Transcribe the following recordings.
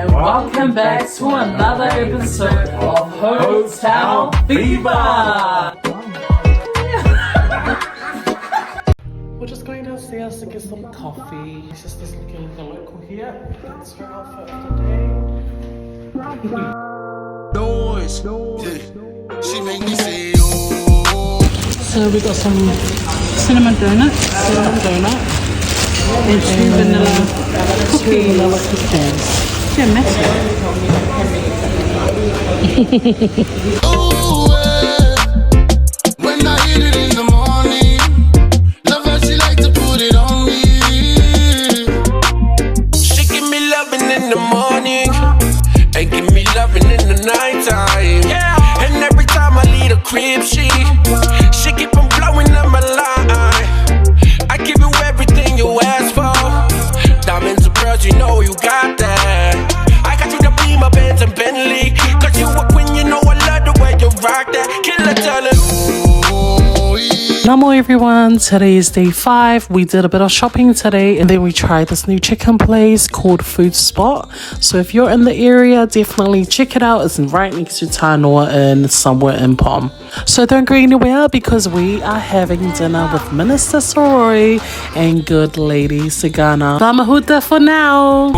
and welcome back to another episode of Hotel Fever. We're just going downstairs to get some coffee. Sister's looking at the local here. That's her outfit of the day. She make me say, oh. So we got some cinnamon donut, and two vanilla cookies. They're messy. Oh, when I eat it in the morning, love how she like to put it on me. She give me loving in the morning and give me loving in the nighttime. Yeah. And every time I leave the crib, she keep on blowing up my line. I give you everything you ask for. Diamonds and pearls, you know you got that. I got you the Beamer, Benz and Bentley. Cause you a queen, you know I love the way you rock that. Killer talent. Namo everyone, today is day 5. We did a bit of shopping today and then we tried this new chicken place called Food Spot. So if you're in the area, definitely check it out. It's right next to Tanoa and somewhere in Palm. So don't go anywhere because we are having dinner with Minister Soroi and good lady Segana. Tamahuta for now.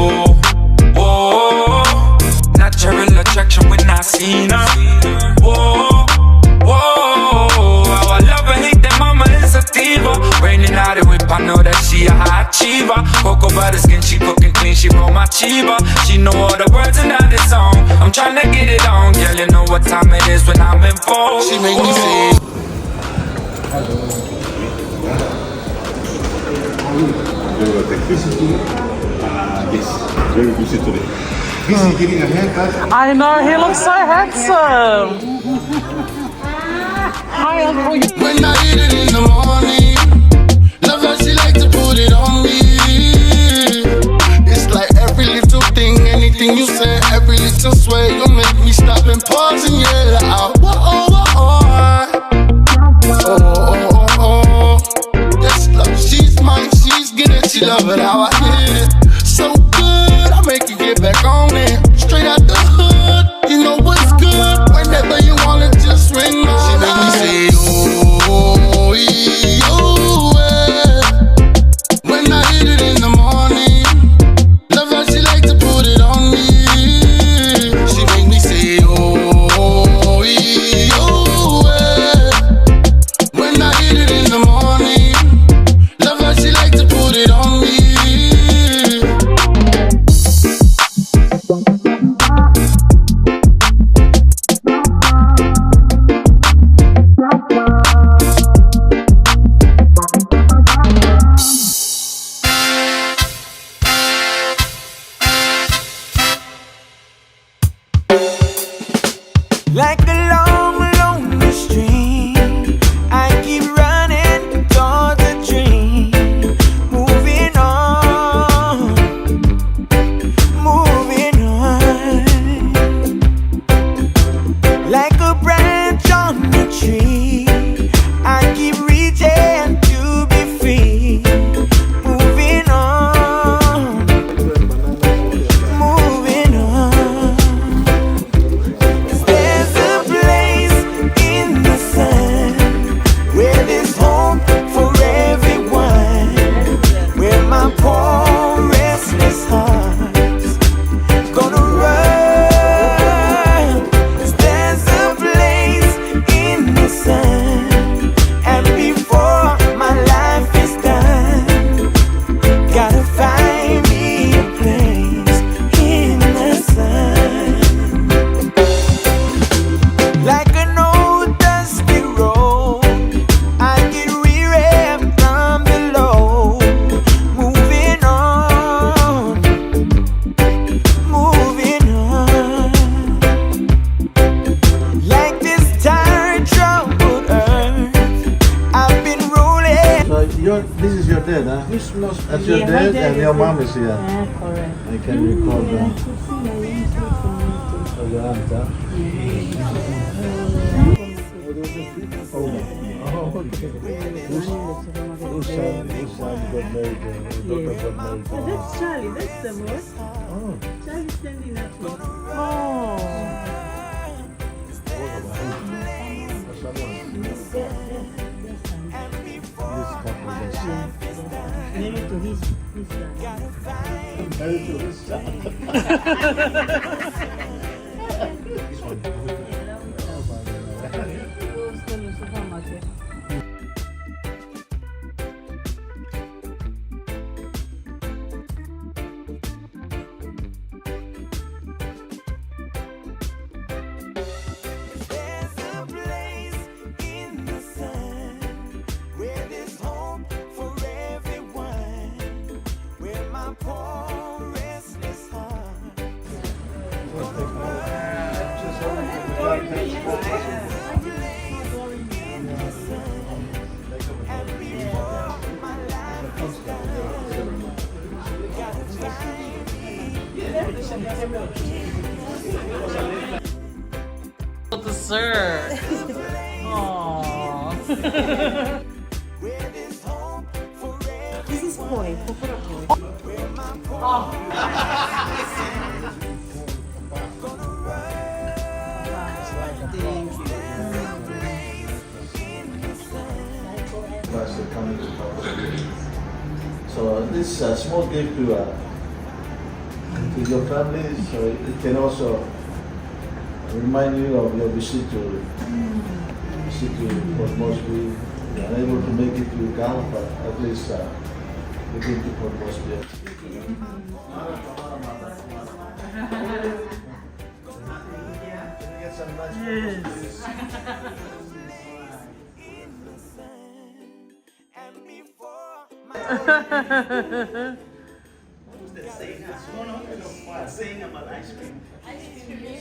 Natural attraction when I seen her. How I love her, hate that mama is a diva. Raining out the whip, I know that she a high achiever. Cocoa butter skin, she cooking clean, she roll my chiva. She know all the words in the song. I'm tryna get it on, girl, you know what time it is when I'm in full. She make me say, yes, very busy today. Busy getting a haircut. I know, he looks so handsome. Hi, Uncle. when I eat it in the morning, love how she like to put it on me. It's like every little thing, anything you say, every little swear, you make me stop and pause and yell out. Oh. Yes, love, she's mine, she's good, she love it how I hit it. So good, I make you get back on it. Straight out the hood, you know what's good. Whenever you want it, just ring my She make me say, oh, yeah. When I eat it in the morning, love how she like to put it on me. She make me say, oh, yeah. When I eat it in the morning, love how she like to put it on me. Like a long, lonely stream, I keep running towards a dream. Moving on. Like a branch on the tree, I keep reaching to be free. Moving on. There's a place in the sun where there's hope for everyone, where my poor restless heart's gonna run. 'Cause there's a place in the sun, and before my life is done, gotta find me a place in the sun. Like an old dusty road, I get weary from below. Moving on. Like this tired, troubled earth, I've been rolling. So this is your dad, huh? That's your dad and your mom is here. Correct. I can record that. So your aunt, huh? Oh, okay. His son got married. Daughter got married. Oh, that's Charlie. That's the boy. Oh. Charlie standing up here. Oh. Married to his son. Married to his son. Goes to the supermarket. There's a place in the sun where there's hope for everyone, where my poor restless heart. Dessert. Aww. Where there's hope for everyone. This is boy. Coconut boy. Coming to Papua. So this is a small gift to your family, so it can also remind you of your visit to Port Moresby. You are unable to make it to Ghana, but at least you came to Port Moresby.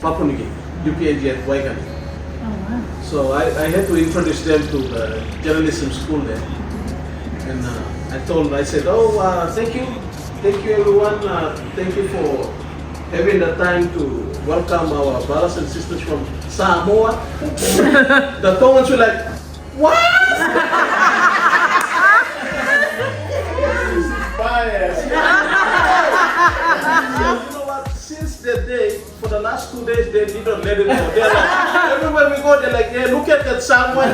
Papua New Guinea, UPAG at Waikani. So I had to introduce them to the journalism school there. And I said, thank you everyone, thank you for having the time to welcome our brothers and sisters from Samoa. The Tongans were like, what? Bias. You know what? Since that day, for the last 2 days, they didn't let it go. They're like, everywhere we go, they're like, hey, look at that someone.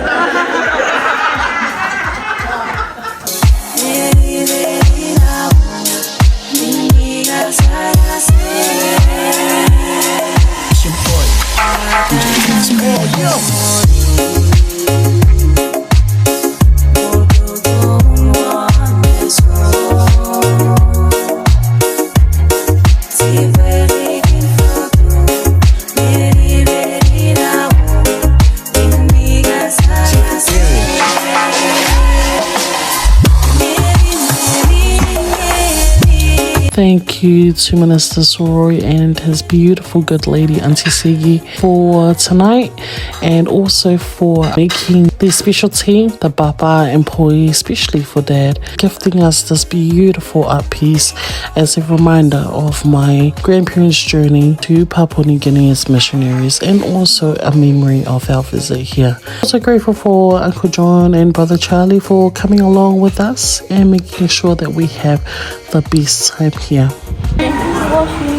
Thank you to Minister Soroi and his beautiful good lady Auntie Sigi for tonight, and also for making this specialty, the Papa employee, especially for Dad, gifting us this beautiful art piece as a reminder of my grandparents' journey to Papua New Guinea as missionaries, and also a memory of our visit here. Also grateful for Uncle John and Brother Charlie for coming along with us and making sure that we have the best time here. Washing.